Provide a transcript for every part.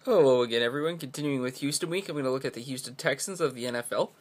Hello again, everyone. Continuing with Houston week, I'm going to look at the Houston Texans of the NFL.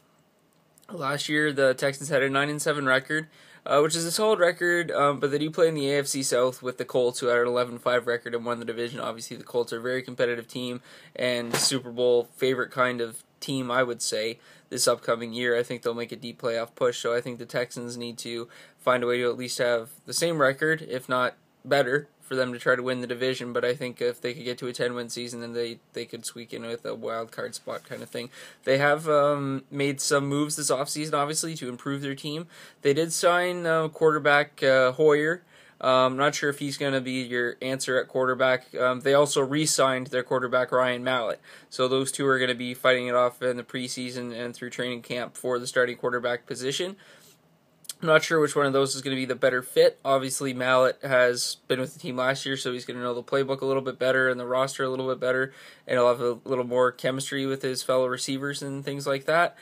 Last year, the Texans had a 9-7 record, which is a solid record, but they do play in the AFC South with the Colts, who had an 11-5 record and won the division. Obviously, the Colts are a very competitive team and Super Bowl favorite kind of team, I would say, this upcoming year. I think they'll make a deep playoff push, so I think the Texans need to find a way to at least have the same record, if not better, for them to try to win the division. But I think if they could get to a 10-win season, then they could squeak in with a wild card spot kind of thing. They have made some moves this offseason, obviously, to improve their team. They did sign quarterback Hoyer. I'm not sure if he's going to be your answer at quarterback. They also re-signed their quarterback Ryan Mallett. So those two are going to be fighting it off in the preseason and through training camp for the starting quarterback position. I'm not sure which one of those is going to be the better fit. Obviously, Mallett has been with the team last year, so he's going to know the playbook a little bit better and the roster a little bit better, and he'll have a little more chemistry with his fellow receivers and things like that.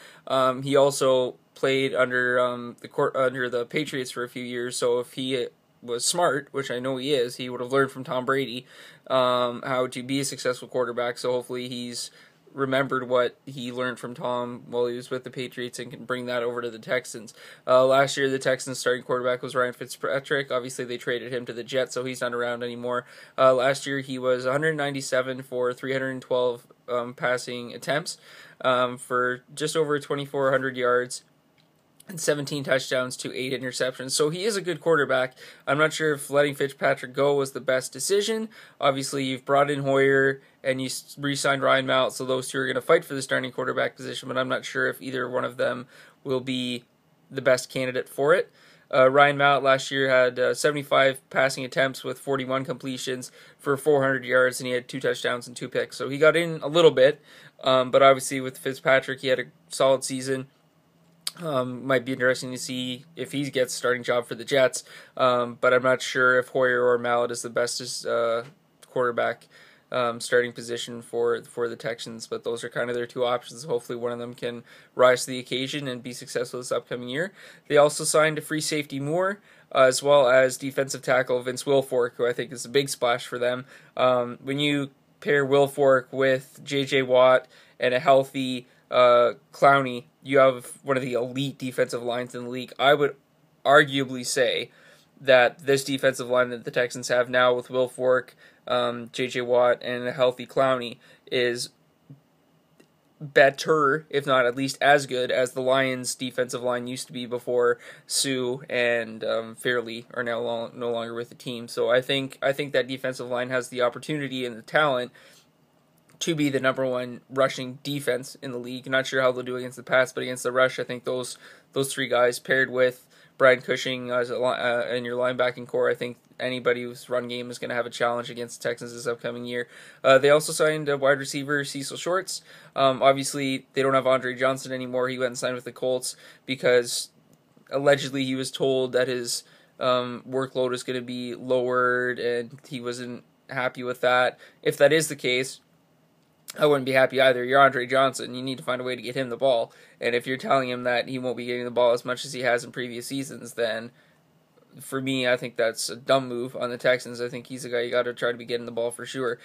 He also played under the Patriots for a few years, so if he was smart, which I know he is, he would have learned from Tom Brady how to be a successful quarterback. So hopefully he's remembered what he learned from Tom while he was with the Patriots and can bring that over to the Texans. Last year, the Texans' starting quarterback was Ryan Fitzpatrick. Obviously, they traded him to the Jets, so he's not around anymore. Last year, he was 197 for 312 passing attempts for just over 2,400 yards and 17 touchdowns to 8 interceptions. So he is a good quarterback. I'm not sure if letting Fitzpatrick go was the best decision. Obviously, you've brought in Hoyer and you re-signed Ryan Mallett, so those two are going to fight for the starting quarterback position, but I'm not sure if either one of them will be the best candidate for it. Ryan Mallett last year had 75 passing attempts with 41 completions for 400 yards, and he had 2 touchdowns and 2 picks. So he got in a little bit, but obviously with Fitzpatrick, he had a solid season. Might be interesting to see if he gets a starting job for the Jets, but I'm not sure if Hoyer or Mallett is the best quarterback starting position for the Texans, but those are kind of their two options. Hopefully one of them can rise to the occasion and be successful this upcoming year. They also signed a free safety Moore, as well as defensive tackle Vince Wilfork, who I think is a big splash for them. When you pair Wilfork with J.J. Watt and a healthy Clowney, you have one of the elite defensive lines in the league. I would arguably say that this defensive line that the Texans have now with Wilfork, J.J. Watt, and a healthy Clowney is better, if not at least as good, as the Lions' defensive line used to be before Sue and Fairley are now no longer with the team. So I think that defensive line has the opportunity and the talent to be the number one rushing defense in the league. Not sure how they'll do against the pass, but against the rush, I think those three guys paired with Brian Cushing as in your linebacking core, I think anybody whose run game is going to have a challenge against the Texans this upcoming year. They also signed a wide receiver, Cecil Shorts. Obviously, they don't have Andre Johnson anymore. He went and signed with the Colts because allegedly he was told that his workload is going to be lowered, and he wasn't happy with that. If that is the case, I wouldn't be happy either. You're Andre Johnson. You need to find a way to get him the ball. And if you're telling him that he won't be getting the ball as much as he has in previous seasons, then for me, I think that's a dumb move on the Texans. I think he's a guy you got to try to be getting the ball for sure.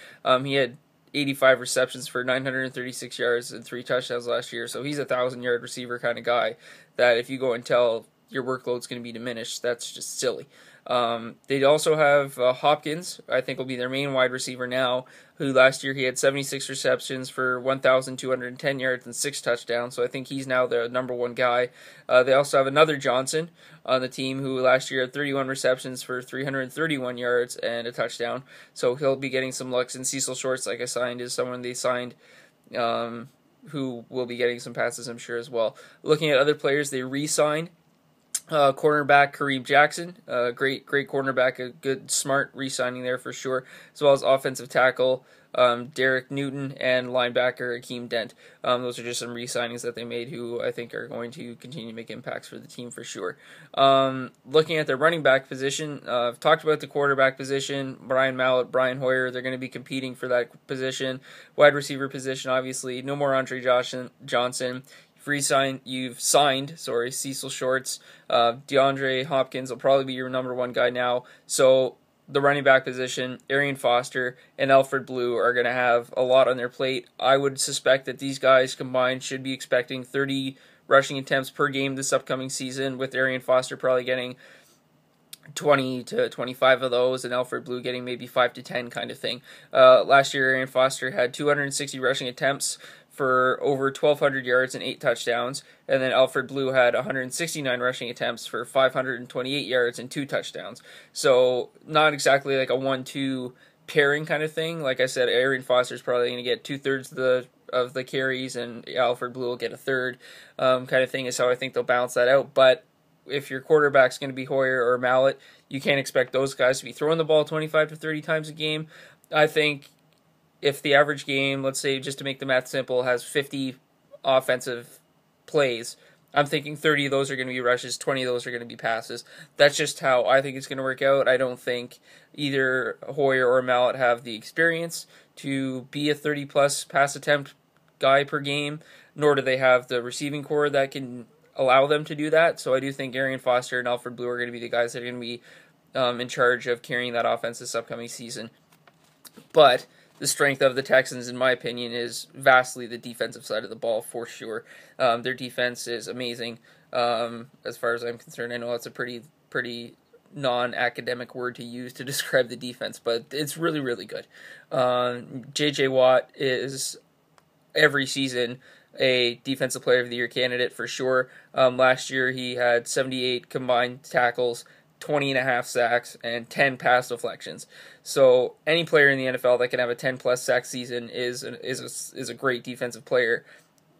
He had 85 receptions for 936 yards and 3 touchdowns last year, so he's a 1,000-yard receiver kind of guy that if you go and tell your workload's going to be diminished, that's just silly. They also have Hopkins, I think will be their main wide receiver now, who last year he had 76 receptions for 1,210 yards and 6 touchdowns, so I think he's now the number one guy. They also have another Johnson on the team who last year had 31 receptions for 331 yards and a touchdown, so he'll be getting some looks. And Cecil Shorts, like I signed, is someone they signed who will be getting some passes, I'm sure, as well. Looking at other players they re-signed, cornerback Kareem Jackson, great cornerback, a good, smart re-signing there for sure, as well as offensive tackle Derek Newton and linebacker Akeem Dent. Those are just some re-signings that they made who I think are going to continue to make impacts for the team for sure. Looking at their running back position, I've talked about the quarterback position, Brian Mallett, Brian Hoyer, they're going to be competing for that position. Wide receiver position, obviously, no more Andre Johnson. You've signed Cecil Shorts. DeAndre Hopkins will probably be your number one guy now. So the running back position, Arian Foster and Alfred Blue are going to have a lot on their plate. I would suspect that these guys combined should be expecting 30 rushing attempts per game this upcoming season, with Arian Foster probably getting 20 to 25 of those, and Alfred Blue getting maybe 5 to 10 kind of thing. Last year, Arian Foster had 260 rushing attempts for over 1,200 yards and 8 touchdowns, and then Alfred Blue had 169 rushing attempts for 528 yards and 2 touchdowns. So not exactly like a 1-2 pairing kind of thing. Like I said, Arian Foster's probably going to get 2/3 of the carries, and Alfred Blue will get a third, kind of thing is how I think they'll balance that out. But if your quarterback's going to be Hoyer or Mallett, you can't expect those guys to be throwing the ball 25 to 30 times a game. I think if the average game, let's say just to make the math simple, has 50 offensive plays, I'm thinking 30 of those are going to be rushes, 20 of those are going to be passes. That's just how I think it's going to work out. I don't think either Hoyer or Mallett have the experience to be a 30-plus pass attempt guy per game, nor do they have the receiving core that can allow them to do that. So I do think Arian Foster and Alfred Blue are going to be the guys that are going to be in charge of carrying that offense this upcoming season. But the strength of the Texans, in my opinion, is vastly the defensive side of the ball, for sure. Their defense is amazing, as far as I'm concerned. I know it's a pretty non-academic word to use to describe the defense, but it's really, really good. J.J. Watt is every season a Defensive Player of the Year candidate for sure. Last year he had 78 combined tackles, 20.5 sacks, and 10 pass deflections. So any player in the NFL that can have a 10-plus sack season is a great defensive player.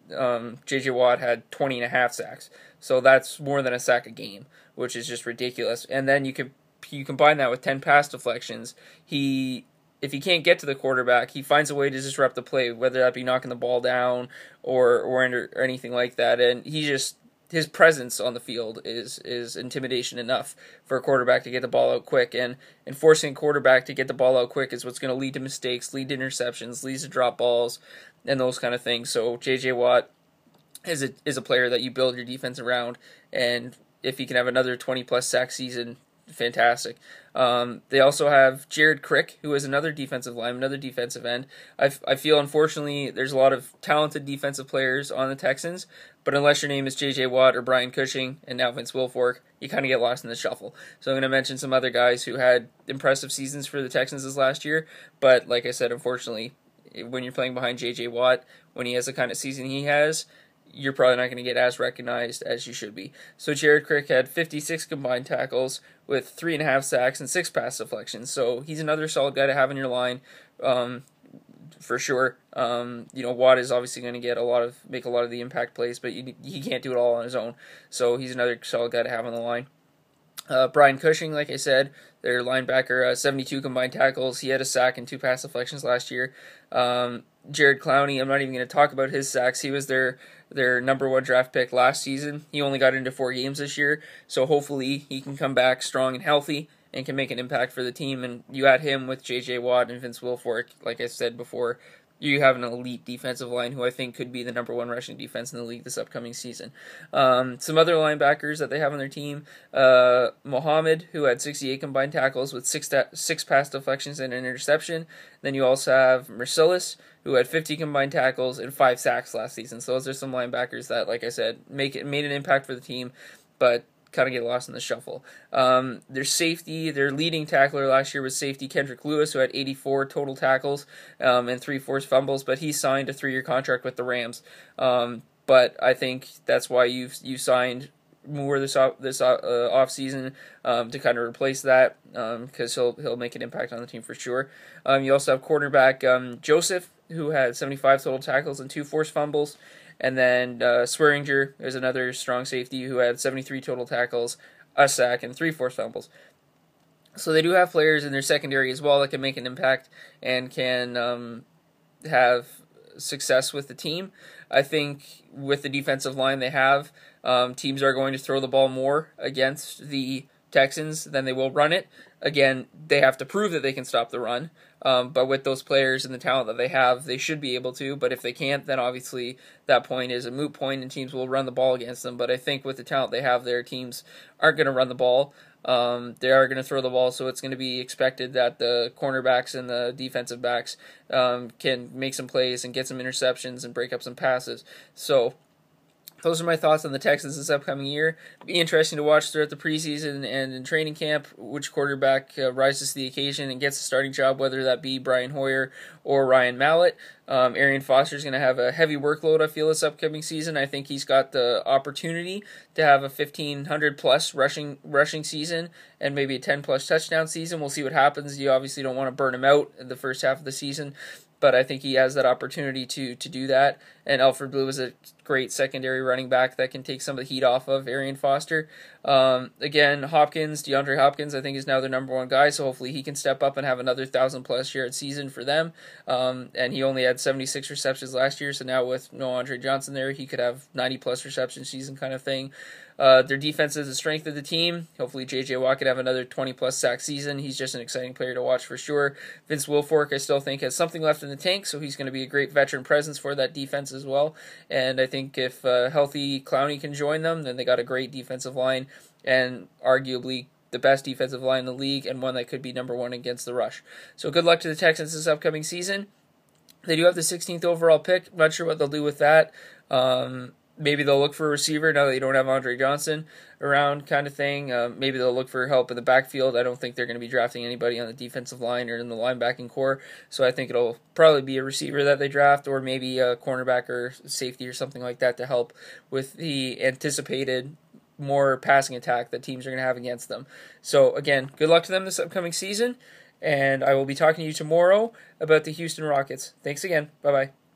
J.J. Watt had 20.5 sacks, so that's more than a sack a game, which is just ridiculous. And then you combine that with 10 pass deflections. If he can't get to the quarterback, he finds a way to disrupt the play, whether that be knocking the ball down or anything like that. And his presence on the field is intimidation enough for a quarterback to get the ball out quick. And forcing a quarterback to get the ball out quick is what's going to lead to mistakes, lead to interceptions, leads to drop balls, and those kind of things. So J.J. Watt is a player that you build your defense around, and if he can have another 20-plus sack season, fantastic. They also have Jared Crick, who is another defensive lineman, another defensive end. I feel, unfortunately, there's a lot of talented defensive players on the Texans, but unless your name is J.J. Watt or Brian Cushing and now Vince Wilfork, you kind of get lost in the shuffle. So I'm going to mention some other guys who had impressive seasons for the Texans this last year, but like I said, unfortunately, when you're playing behind J.J. Watt, when he has the kind of season he has, you're probably not going to get as recognized as you should be. So Jared Crick had 56 combined tackles with 3.5 sacks and 6 pass deflections. So he's another solid guy to have in your line, for sure. Watt is obviously going to make a lot of the impact plays, but he can't do it all on his own. So he's another solid guy to have on the line. Brian Cushing, like I said, their linebacker, 72 combined tackles. He had a sack and 2 pass deflections last year. Jared Clowney, I'm not even going to talk about his sacks. He was their number 1 draft pick last season. He only got into 4 games this year, so hopefully he can come back strong and healthy and can make an impact for the team. And you add him with J.J. Watt and Vince Wilfork, like I said before, you have an elite defensive line who I think could be the number 1 rushing defense in the league this upcoming season. Some other linebackers that they have on their team, Mohammed, who had 68 combined tackles with 6 pass deflections and an interception. Then you also have Mercilus, who had 50 combined tackles and 5 sacks last season. So those are some linebackers that, like I said, made an impact for the team, but kind of get lost in the shuffle. Their leading tackler last year was safety Kendrick Lewis, who had 84 total tackles and 3 forced fumbles, but he signed a 3-year contract with the Rams. But I think that's why you signed Moore this off season to kind of replace that, because he'll make an impact on the team for sure. You also have cornerback Joseph, who had 75 total tackles and 2 forced fumbles. And then Swearinger is another strong safety who had 73 total tackles, a sack, and 3 forced fumbles. So they do have players in their secondary as well that can make an impact and can have success with the team. I think with the defensive line they have, teams are going to throw the ball more against the Texans than they will run it. Again, they have to prove that they can stop the run. But with those players and the talent that they have, they should be able to. But if they can't, then obviously that point is a moot point and teams will run the ball against them. But I think with the talent they have there, teams aren't going to run the ball. They are going to throw the ball, so it's going to be expected that the cornerbacks and the defensive backs can make some plays and get some interceptions and break up some passes. So those are my thoughts on the Texans this upcoming year. It'll be interesting to watch throughout the preseason and in training camp which quarterback rises to the occasion and gets a starting job, whether that be Brian Hoyer or Ryan Mallett. Arian Foster is going to have a heavy workload, I feel, this upcoming season. I think he's got the opportunity to have a 1,500-plus rushing season and maybe a 10-plus touchdown season. We'll see what happens. You obviously don't want to burn him out in the first half of the season, but I think he has that opportunity to do that. And Alfred Blue is a great secondary running back that can take some of the heat off of Arian Foster. Again, DeAndre Hopkins, I think is now their number one guy, so hopefully he can step up and have another 1,000-plus yard season for them. And he only had 76 receptions last year, so now with no Andre Johnson there, he could have 90-plus reception season kind of thing. Their defense is the strength of the team. Hopefully J.J. Watt could have another 20-plus sack season. He's just an exciting player to watch for sure. Vince Wilfork, I still think, has something left in the tank, so he's going to be a great veteran presence for that defense as well. And I think if healthy Clowney can join them, then they got a great defensive line and arguably the best defensive line in the league and one that could be number one against the rush. So good luck to the Texans this upcoming season. They do have the 16th overall pick. I'm not sure what they'll do with that. Maybe they'll look for a receiver now that you don't have Andre Johnson around, kind of thing. Maybe they'll look for help in the backfield. I don't think they're going to be drafting anybody on the defensive line or in the linebacking core, so I think it'll probably be a receiver that they draft, or maybe a cornerback or safety or something like that to help with the anticipated more passing attack that teams are going to have against them. So again, good luck to them this upcoming season, and I will be talking to you tomorrow about the Houston Rockets. Thanks again. Bye-bye.